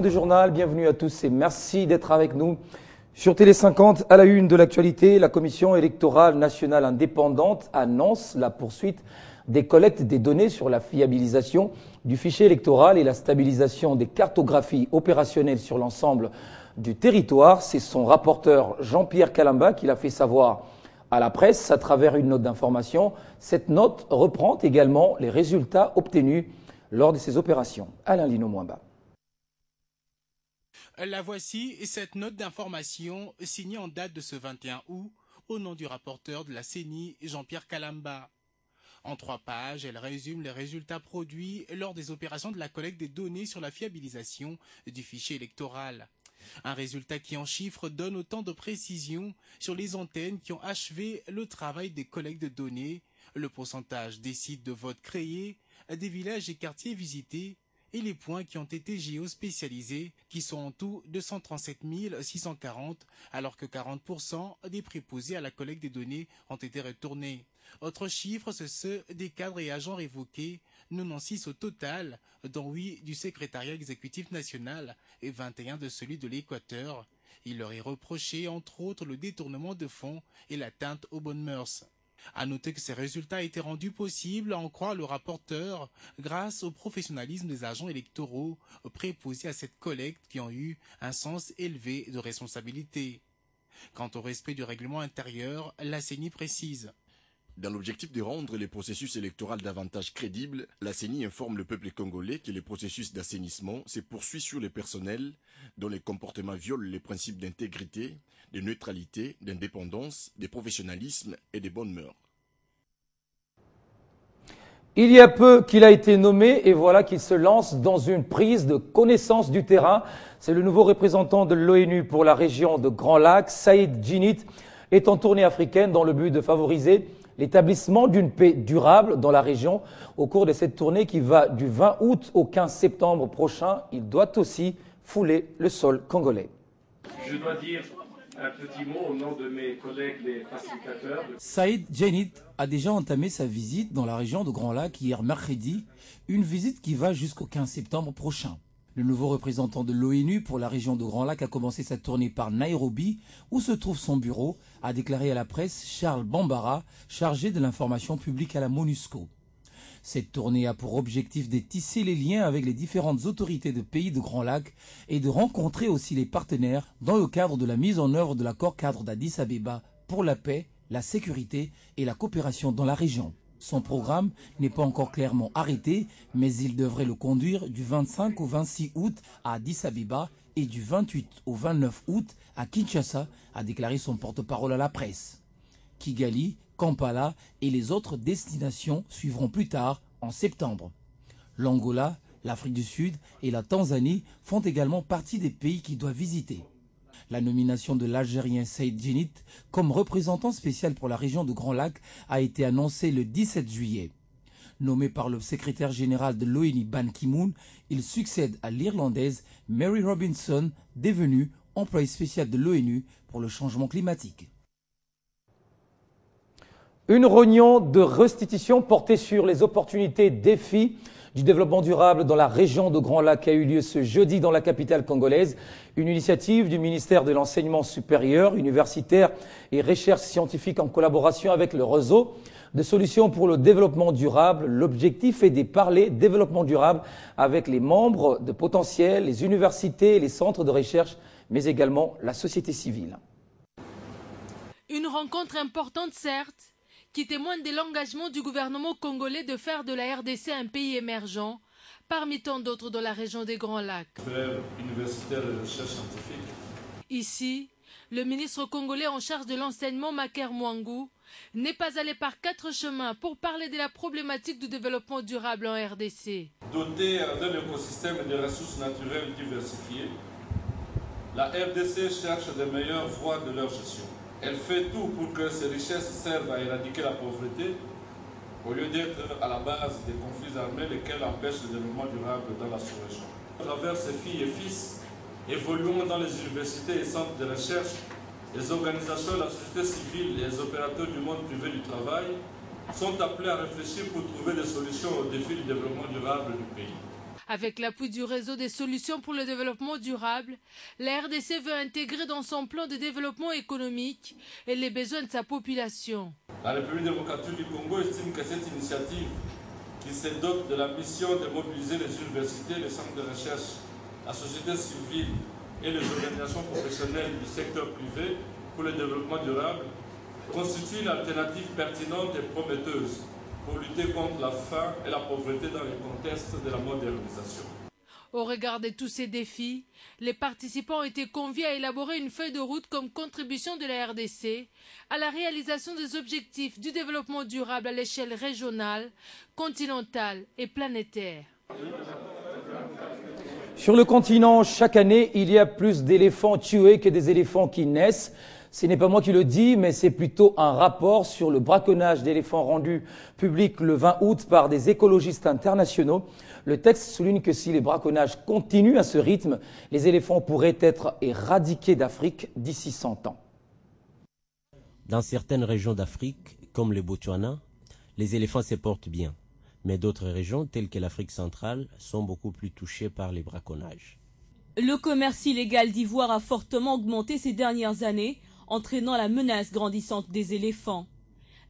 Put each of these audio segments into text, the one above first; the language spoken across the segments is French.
De journal, bienvenue à tous et merci d'être avec nous. Sur Télé 50, à la une de l'actualité, la Commission électorale nationale indépendante annonce la poursuite des collectes des données sur la fiabilisation du fichier électoral et la stabilisation des cartographies opérationnelles sur l'ensemble du territoire. C'est son rapporteur Jean-Pierre Calamba qui l'a fait savoir à la presse à travers une note d'information. Cette note reprend également les résultats obtenus lors de ces opérations. Alain Lino Mwamba. La voici, cette note d'information signée en date de ce 21 août au nom du rapporteur de la CENI, Jean-Pierre Calamba. En 3 pages, elle résume les résultats produits lors des opérations de la collecte des données sur la fiabilisation du fichier électoral. Un résultat qui en chiffres donne autant de précisions sur les antennes qui ont achevé le travail des collectes de données, le pourcentage des sites de vote créés, des villages et quartiers visités, et les points qui ont été géospécialisés, qui sont en tout 237 640, alors que 40% des préposés à la collecte des données ont été retournés. Autre chiffre, c'est ceux des cadres et agents révoqués, 96 au total, dont 8 du secrétariat exécutif national et 21 de celui de l'Équateur. Il leur est reproché, entre autres, le détournement de fonds et l'atteinte aux bonnes mœurs. À noter que ces résultats étaient rendus possibles, à en croire le rapporteur, grâce au professionnalisme des agents électoraux préposés à cette collecte qui ont eu un sens élevé de responsabilité. Quant au respect du règlement intérieur, la CENI précise. Dans l'objectif de rendre les processus électoraux davantage crédibles, la CENI informe le peuple congolais que le processus d'assainissement se poursuit sur le personnel dont les comportements violent les principes d'intégrité, de neutralité, d'indépendance, de professionnalisme et de bonnes mœurs. Il y a peu qu'il a été nommé et voilà qu'il se lance dans une prise de connaissance du terrain. C'est le nouveau représentant de l'ONU pour la région de Grand Lac, Saïd Djinnit, est en tournée africaine dans le but de favoriser l'établissement d'une paix durable dans la région. Au cours de cette tournée qui va du 20 août au 15 septembre prochain, il doit aussi fouler le sol congolais. Je dois dire un petit mot au nom de mes collègues les facilitateurs. Saïd Djinnit a déjà entamé sa visite dans la région de Grand Lac hier mercredi, une visite qui va jusqu'au 15 septembre prochain. Le nouveau représentant de l'ONU pour la région de Grand Lac a commencé sa tournée par Nairobi, où se trouve son bureau, a déclaré à la presse Charles Bambara, chargé de l'information publique à la MONUSCO. Cette tournée a pour objectif de tisser les liens avec les différentes autorités de pays de Grand Lac et de rencontrer aussi les partenaires dans le cadre de la mise en œuvre de l'accord cadre d'Addis Abeba pour la paix, la sécurité et la coopération dans la région. Son programme n'est pas encore clairement arrêté, mais il devrait le conduire du 25 au 26 août à Addis Abeba et du 28 au 29 août à Kinshasa, a déclaré son porte-parole à la presse. Kigali, Kampala et les autres destinations suivront plus tard en septembre. L'Angola, l'Afrique du Sud et la Tanzanie font également partie des pays qu'il doit visiter. La nomination de l'Algérien Saïd Djinnit comme représentant spécial pour la région de Grand Lac a été annoncée le 17 juillet. Nommé par le secrétaire général de l'ONU Ban Ki-moon, il succède à l'Irlandaise Mary Robinson, devenue employée spéciale de l'ONU pour le changement climatique. Une réunion de restitution portée sur les opportunités défis du développement durable dans la région de Grand Lac a eu lieu ce jeudi dans la capitale congolaise. Une initiative du ministère de l'Enseignement supérieur, universitaire et recherche scientifique en collaboration avec le réseau de solutions pour le développement durable. L'objectif est de parler développement durable avec les membres de potentiel, les universités, les centres de recherche, mais également la société civile. Une rencontre importante, certes, qui témoigne de l'engagement du gouvernement congolais de faire de la RDC un pays émergent, parmi tant d'autres dans la région des Grands Lacs. Universitaire de recherche scientifique. Ici, le ministre congolais en charge de l'enseignement, Maker Mwangou, n'est pas allé par 4 chemins pour parler de la problématique du développement durable en RDC. Doté d'un écosystème de ressources naturelles diversifiées, la RDC cherche de meilleures voies de leur gestion. Elle fait tout pour que ces richesses servent à éradiquer la pauvreté, au lieu d'être à la base des conflits armés, lesquels empêchent le développement durable dans la sous-région. À travers ses filles et fils, évoluant dans les universités et centres de recherche, les organisations, la société civile et les opérateurs du monde privé du travail sont appelés à réfléchir pour trouver des solutions aux défis du développement durable du pays. Avec l'appui du réseau des solutions pour le développement durable, la RDC veut intégrer dans son plan de développement économique et les besoins de sa population. La République démocratique du Congo estime que cette initiative, qui se dote de la mission de mobiliser les universités, les centres de recherche, la société civile et les organisations professionnelles du secteur privé pour le développement durable, constitue une alternative pertinente et prometteuse pour lutter contre la faim et la pauvreté dans le contexte de la modernisation. Au regard de tous ces défis, les participants ont été conviés à élaborer une feuille de route comme contribution de la RDC à la réalisation des objectifs du développement durable à l'échelle régionale, continentale et planétaire. Sur le continent, chaque année, il y a plus d'éléphants tués que des éléphants qui naissent. Ce n'est pas moi qui le dis, mais c'est plutôt un rapport sur le braconnage d'éléphants rendu public le 20 août par des écologistes internationaux. Le texte souligne que si les braconnages continuent à ce rythme, les éléphants pourraient être éradiqués d'Afrique d'ici 100 ans. Dans certaines régions d'Afrique, comme le Botswana, les éléphants se portent bien. Mais d'autres régions, telles que l'Afrique centrale, sont beaucoup plus touchées par les braconnages. Le commerce illégal d'ivoire a fortement augmenté ces dernières années, entraînant la menace grandissante des éléphants.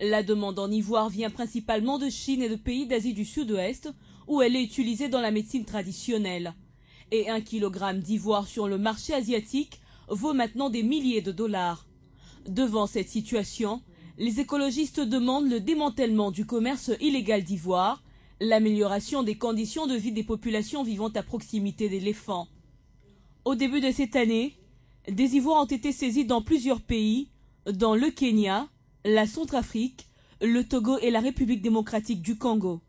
La demande en ivoire vient principalement de Chine et de pays d'Asie du Sud-Ouest, où elle est utilisée dans la médecine traditionnelle. Et 1 kilogramme d'ivoire sur le marché asiatique vaut maintenant des milliers de dollars. Devant cette situation, les écologistes demandent le démantèlement du commerce illégal d'ivoire, l'amélioration des conditions de vie des populations vivant à proximité d'éléphants. Au début de cette année, des ivoires ont été saisis dans plusieurs pays, dans le Kenya, la Centrafrique, le Togo et la République démocratique du Congo.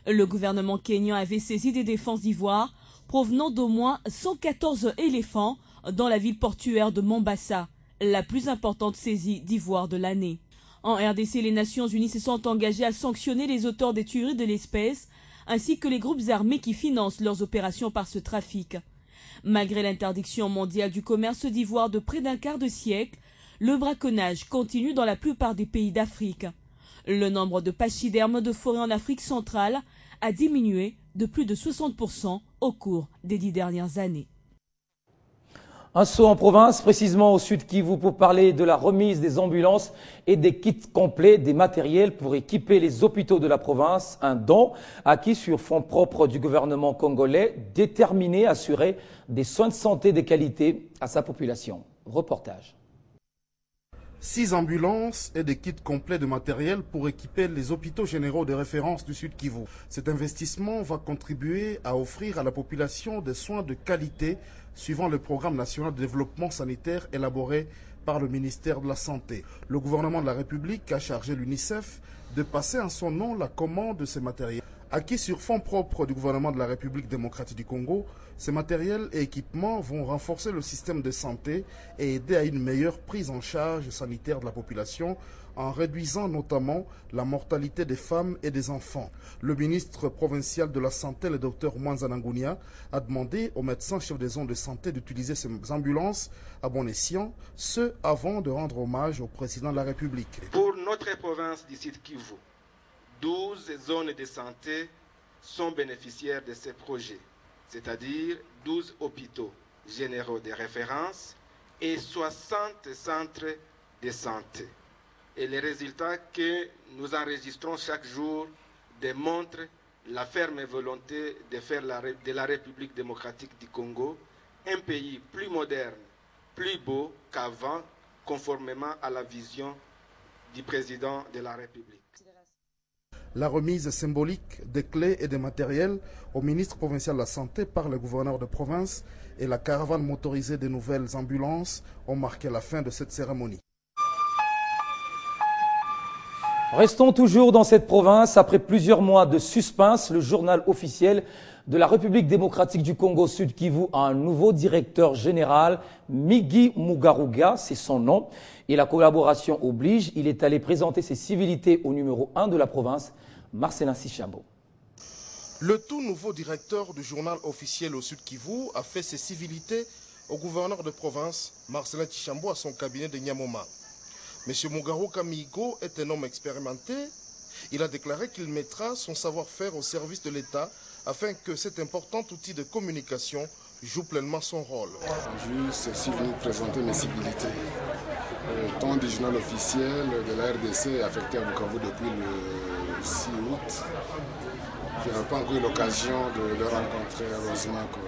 Le gouvernement kényan avait saisi des défenses d'ivoire provenant d'au moins 114 éléphants dans la ville portuaire de Mombasa, la plus importante saisie d'ivoire de l'année. En RDC, les Nations Unies se sont engagées à sanctionner les auteurs des tueries de l'espèce, ainsi que les groupes armés qui financent leurs opérations par ce trafic. Malgré l'interdiction mondiale du commerce d'ivoire de près d'un quart de siècle, le braconnage continue dans la plupart des pays d'Afrique. Le nombre de pachydermes de forêt en Afrique centrale a diminué de plus de 60% au cours des 10 dernières années. Un saut en province, précisément au Sud Kivu, pour parler de la remise des ambulances et des kits complets, des matériels pour équiper les hôpitaux de la province. Un don acquis sur fonds propres du gouvernement congolais, déterminé à assurer des soins de santé de qualité à sa population. Reportage. 6 ambulances et des kits complets de matériel pour équiper les hôpitaux généraux de référence du Sud Kivu. Cet investissement va contribuer à offrir à la population des soins de qualité suivant le programme national de développement sanitaire élaboré par le ministère de la Santé. Le gouvernement de la République a chargé l'UNICEF de passer en son nom la commande de ces matériels. Acquis sur fonds propres du gouvernement de la République démocratique du Congo, ces matériels et équipements vont renforcer le système de santé et aider à une meilleure prise en charge sanitaire de la population en réduisant notamment la mortalité des femmes et des enfants. Le ministre provincial de la Santé, le docteur Mwanza Nangunia, a demandé aux médecins chefs des zones de santé d'utiliser ces ambulances à bon escient, ce avant de rendre hommage au président de la République. Pour notre province du Sud Kivu, 12 zones de santé sont bénéficiaires de ces projets, c'est-à-dire 12 hôpitaux généraux de référence et 60 centres de santé. Et les résultats que nous enregistrons chaque jour démontrent la ferme volonté de faire de la République démocratique du Congo un pays plus moderne, plus beau qu'avant, conformément à la vision du président de la République. La remise symbolique des clés et des matériels au ministre provincial de la Santé par le gouverneur de province et la caravane motorisée des nouvelles ambulances ont marqué la fin de cette cérémonie. Restons toujours dans cette province. Après plusieurs mois de suspense, le journal officiel de la République démocratique du Congo Sud Kivu a un nouveau directeur général, Migi Mugaruga, c'est son nom. Et la collaboration oblige, il est allé présenter ses civilités au numéro 1 de la province, Marcelin Sichambo. Le tout nouveau directeur du journal officiel au Sud Kivu a fait ses civilités au gouverneur de province, Marcelin Sichambo, à son cabinet de Nyamoma. M. Mugaruga Migo est un homme expérimenté. Il a déclaré qu'il mettra son savoir-faire au service de l'État afin que cet important outil de communication joue pleinement son rôle. Je suis aussi venu présenter mes civilités. Le temps du journal officiel de la RDC est affecté à Bukavu depuis le 6 août. Je n'ai pas encore eu l'occasion de le rencontrer. Heureusement que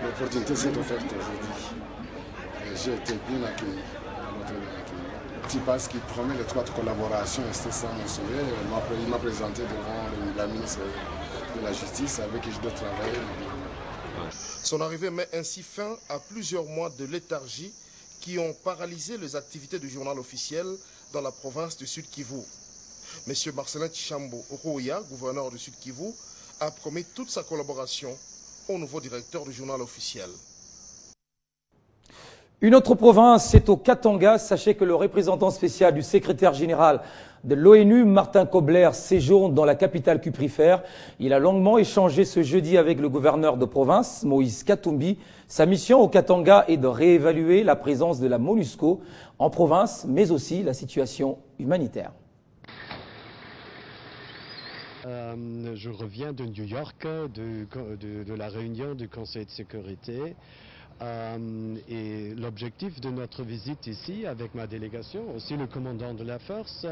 l'opportunité s'est offerte aujourd'hui. J'ai été bien accueilli. Petit passe qui promet l'étroite collaboration, c'était ça mon souhait. Il m'a présenté devant la ministre de la Justice avec qui je dois travailler. Son arrivée met ainsi fin à plusieurs mois de léthargie qui ont paralysé les activités du journal officiel dans la province du Sud Kivu. Monsieur Marcelin Tchambo Roya, gouverneur du Sud Kivu, a promis toute sa collaboration au nouveau directeur du journal officiel. Une autre province, c'est au Katanga. Sachez que le représentant spécial du secrétaire général de l'ONU, Martin Kobler, séjourne dans la capitale cuprifère. Il a longuement échangé ce jeudi avec le gouverneur de province, Moïse Katumbi. Sa mission au Katanga est de réévaluer la présence de la MONUSCO en province, mais aussi la situation humanitaire. Je reviens de New York, de la réunion du Conseil de sécurité. Et l'objectif de notre visite ici avec ma délégation, aussi le commandant de la force,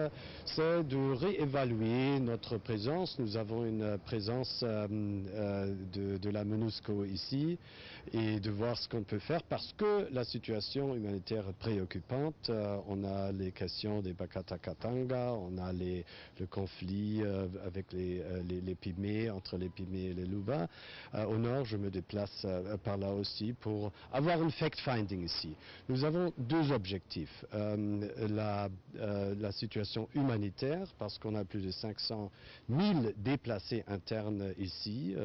c'est de réévaluer notre présence. Nous avons une présence de la MONUSCO ici et de voir ce qu'on peut faire parce que la situation humanitaire est préoccupante. On a les questions des Bakata-Katanga, on a le conflit avec les Pygmées, entre les Pygmées et les Luba. Au nord, je me déplace par là aussi pour avoir une fact-finding ici. Nous avons deux objectifs. La situation humanitaire, parce qu'on a plus de 500 000 déplacés internes ici,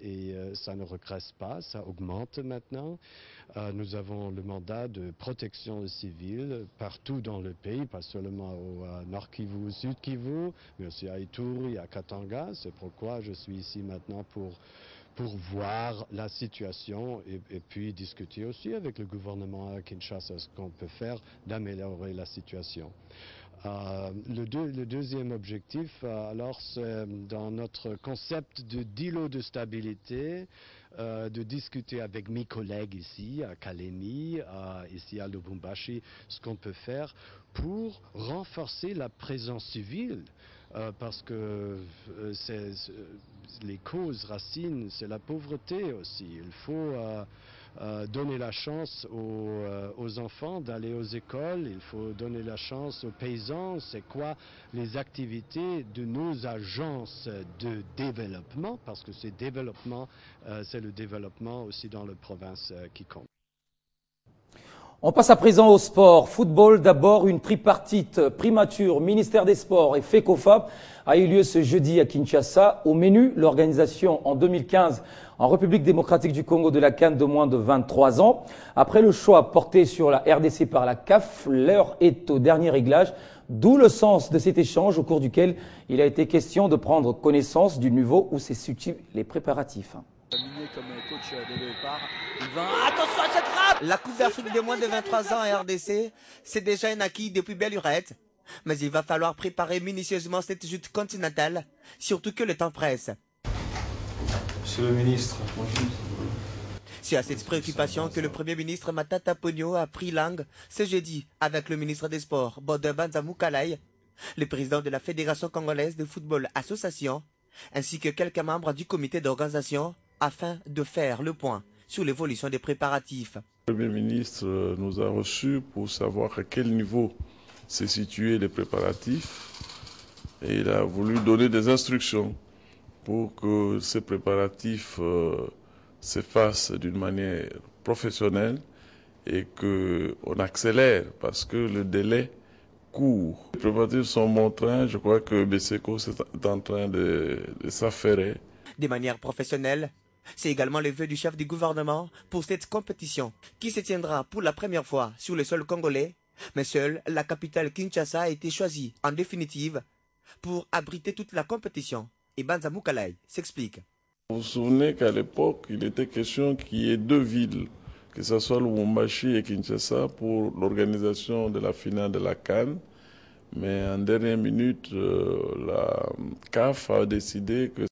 et ça ne regresse pas, ça augmente maintenant. Nous avons le mandat de protection civile partout dans le pays, pas seulement au Nord Kivu, au Sud Kivu, mais aussi à Ituri, à Katanga. C'est pourquoi je suis ici maintenant pour voir la situation et puis discuter aussi avec le gouvernement à Kinshasa ce qu'on peut faire d'améliorer la situation. Le deuxième objectif, alors, c'est dans notre concept d'îlot de stabilité, de discuter avec mes collègues ici, à Kalemi, ici à Lubumbashi, ce qu'on peut faire pour renforcer la présence civile. Parce que les causes racines, c'est la pauvreté aussi. Il faut donner la chance aux enfants d'aller aux écoles, il faut donner la chance aux paysans. C'est quoi les activités de nos agences de développement, parce que c'est le développement aussi dans la province qui compte. On passe à présent au sport. Football d'abord, une tripartite primature, ministère des Sports et FECOFAP a eu lieu ce jeudi à Kinshasa. Au menu, l'organisation en 2015 en République démocratique du Congo de la CAN de moins de 23 ans. Après le choix porté sur la RDC par la CAF, l'heure est au dernier réglage, d'où le sens de cet échange au cours duquel il a été question de prendre connaissance du niveau où se situent les préparatifs. Comme coach des Léopards, attention à cette frappe. La Coupe d'Afrique de moins de 23 ans à RDC, c'est déjà un acquis depuis belle lurette. Mais il va falloir préparer minutieusement cette chute continentale, surtout que le temps presse. Monsieur le ministre, C'est à cette préoccupation que le Premier ministre Matata Ponyo a pris langue ce jeudi avec le ministre des Sports, Bodebanza Moukalay, le président de la Fédération congolaise de football association, ainsi que quelques membres du comité d'organisation, afin de faire le point sur l'évolution des préparatifs. Le Premier ministre nous a reçus pour savoir à quel niveau se situaient les préparatifs et il a voulu donner des instructions pour que ces préparatifs se fassent d'une manière professionnelle et qu'on accélère parce que le délai court. Les préparatifs sont bon train, je crois que BSECO est en train de s'affairer. De manière professionnelle, c'est également le vœu du chef du gouvernement pour cette compétition qui se tiendra pour la première fois sur le sol congolais, mais seule la capitale Kinshasa a été choisie en définitive pour abriter toute la compétition. Et Banza Moukalay s'explique. Vous vous souvenez qu'à l'époque, il était question qu'il y ait deux villes, que ce soit Lubumbashi et Kinshasa, pour l'organisation de la finale de la CAN. Mais en dernière minute, la CAF a décidé que